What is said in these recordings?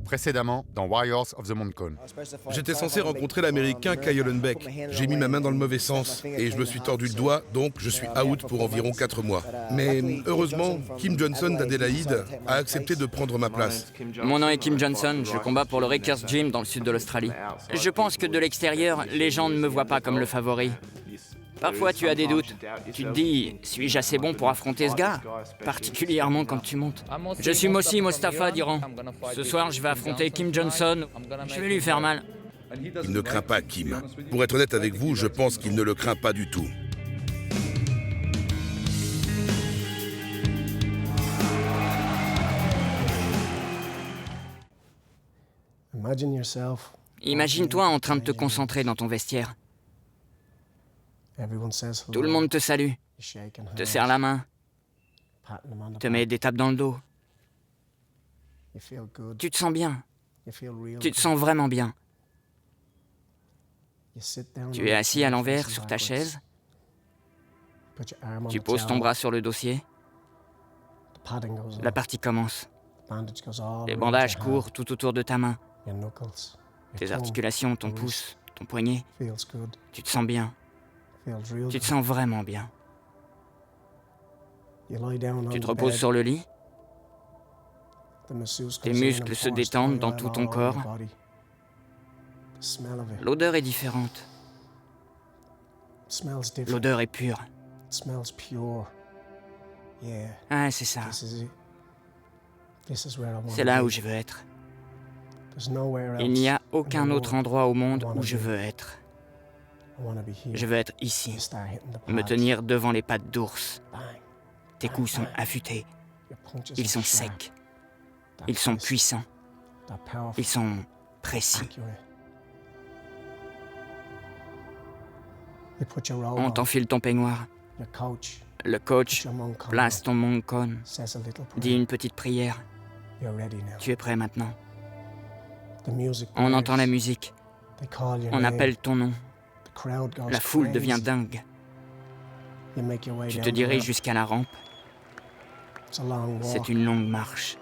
Précédemment dans Warriors of the Moncon. J'étais censé rencontrer l'Américain Kyle Hollenbeck. J'ai mis ma main dans le mauvais sens et je me suis tordu le doigt, donc je suis out pour environ 4 mois. Mais heureusement, Kim Johnson d'Adélaïde a accepté de prendre ma place. Mon nom est Kim Johnson, je combats pour le Rikers Gym dans le sud de l'Australie. Je pense que de l'extérieur, les gens ne me voient pas comme le favori. Parfois tu as des doutes. Tu te dis, suis-je assez bon pour affronter ce gars? Particulièrement quand tu montes. Je suis Mossi Mostafa d'Iran. Ce soir, je vais affronter Kim Johnson. Je vais lui faire mal. Il ne craint pas Kim. Pour être honnête avec vous, je pense qu'il ne le craint pas du tout. Imagine-toi en train de te concentrer dans ton vestiaire. Tout le monde te salue, te serre la main, te met des tapes dans le dos. Tu te sens bien, tu te sens vraiment bien. Tu es assis à l'envers sur ta chaise, tu poses ton bras sur le dossier, la partie commence. Les bandages courent tout autour de ta main, tes articulations, ton pouce, ton poignet. Tu te sens bien, tu te sens vraiment bien. Tu te reposes sur le lit, tes muscles se détendent dans tout ton corps. L'odeur est différente. L'odeur est pure. Ah, c'est ça. C'est là où je veux être. Il n'y a aucun autre endroit au monde où je veux être. Je veux être ici, me tenir devant les pattes d'ours. Tes coups sont affûtés, ils sont secs, ils sont puissants, ils sont précis. On t'enfile ton peignoir. Le coach place ton moncon, dit une petite prière. Tu es prêt maintenant. On entend la musique. On appelle ton nom. La foule devient dingue. Tu te diriges jusqu'à la rampe. C'est une longue marche.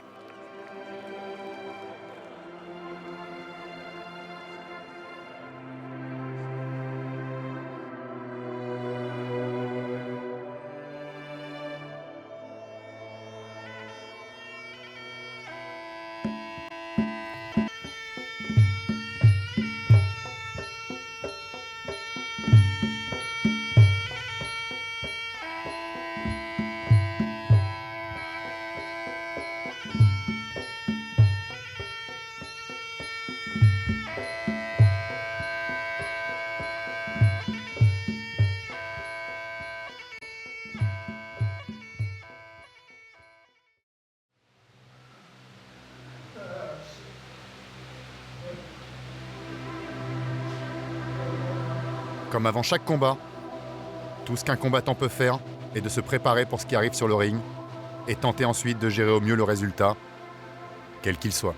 Comme avant chaque combat, tout ce qu'un combattant peut faire est de se préparer pour ce qui arrive sur le ring et tenter ensuite de gérer au mieux le résultat, quel qu'il soit.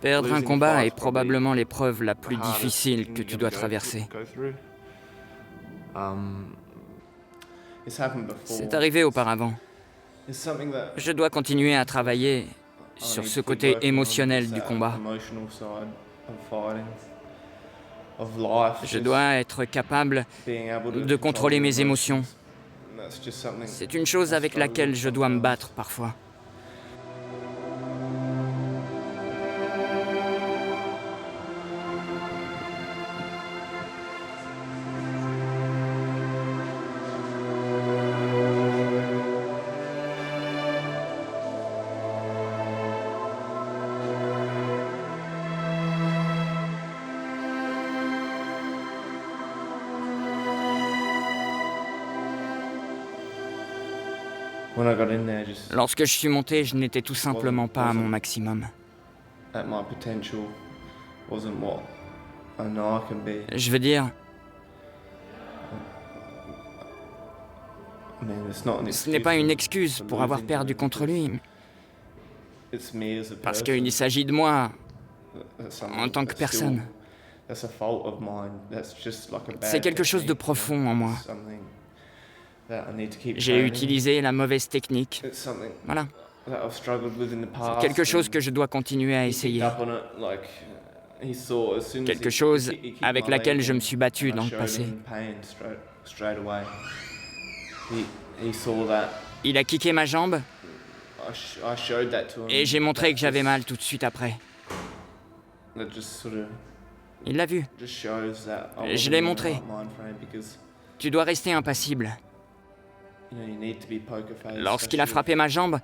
Perdre un combat est probablement l'épreuve la plus difficile que tu dois traverser. C'est arrivé auparavant. Je dois continuer à travailler sur ce côté émotionnel du combat. Je dois être capable de contrôler mes émotions. C'est une chose avec laquelle je dois me battre parfois. Lorsque je suis monté, je n'étais tout simplement pas à mon maximum. Je veux dire, ce n'est pas une excuse pour avoir perdu contre lui, parce qu'il s'agit de moi en tant que personne. C'est quelque chose de profond en moi. J'ai utilisé la mauvaise technique. Voilà. C'est quelque chose que je dois continuer à essayer. Quelque chose avec laquelle je me suis battu dans le passé. Il a kické ma jambe et j'ai montré que j'avais mal tout de suite après. Il l'a vu. Je l'ai montré. Tu dois rester impassible. Lorsqu'il a frappé ma jambe,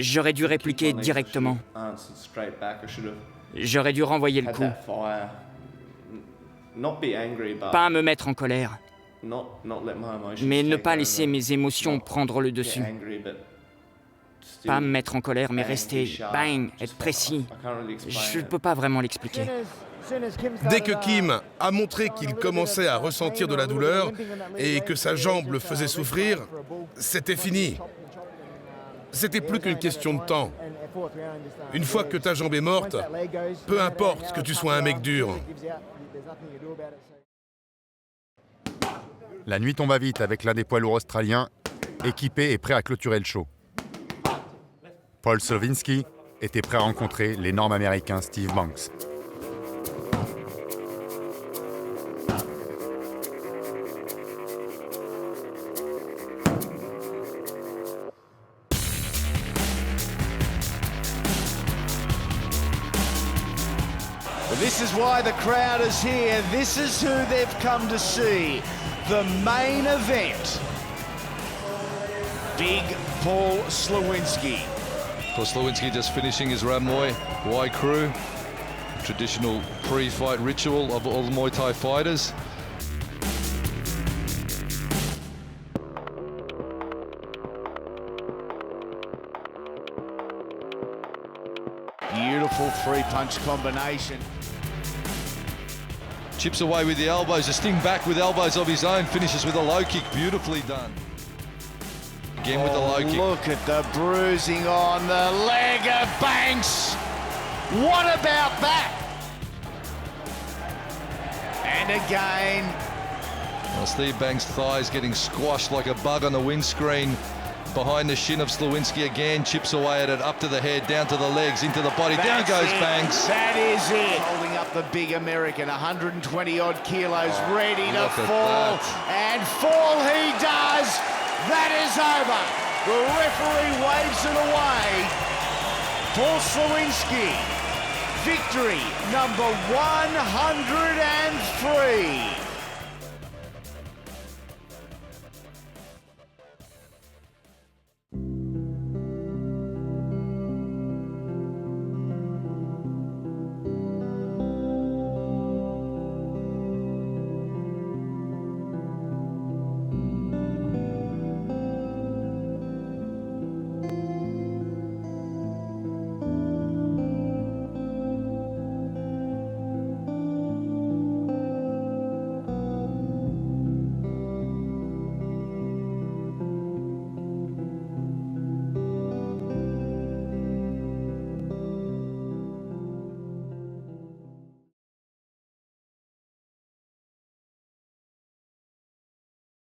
j'aurais dû répliquer directement. J'aurais dû renvoyer le coup. Pas me mettre en colère, mais ne pas laisser mes émotions prendre le dessus. Pas me mettre en colère, mais rester, bang, être précis. Je ne peux pas vraiment l'expliquer. Dès que Kim a montré qu'il commençait à ressentir de la douleur et que sa jambe le faisait souffrir, c'était fini. C'était plus qu'une question de temps. Une fois que ta jambe est morte, peu importe que tu sois un mec dur. La nuit tomba vite avec l'un des poids lourds australiens, équipé et prêt à clôturer le show. Paul Slavinsky était prêt à rencontrer l'énorme américain Steve Banks. This is why the crowd is here. This is who they've come to see. The main event. Big Paul Slawinski. Paul Slawinski just finishing his Ramoy Y Crew. Traditional pre-fight ritual of all Muay Thai fighters. Beautiful three-punch combination. Chips away with the elbows, a sting back with elbows of his own, finishes with a low kick, beautifully done. Again with the low kick. Look at the bruising on the leg of Banks. What about that? And again. Well, Steve Banks' thighs getting squashed like a bug on the windscreen. Behind the shin of Slawinski again, chips away at it, up to the head, down to the legs, into the body. Down goes Banks. That is it. Holding up the big American, 120 odd kilos, ready to fall. And fall he does. That is over. The referee waves it away. Paul Slawinski, victory number 103.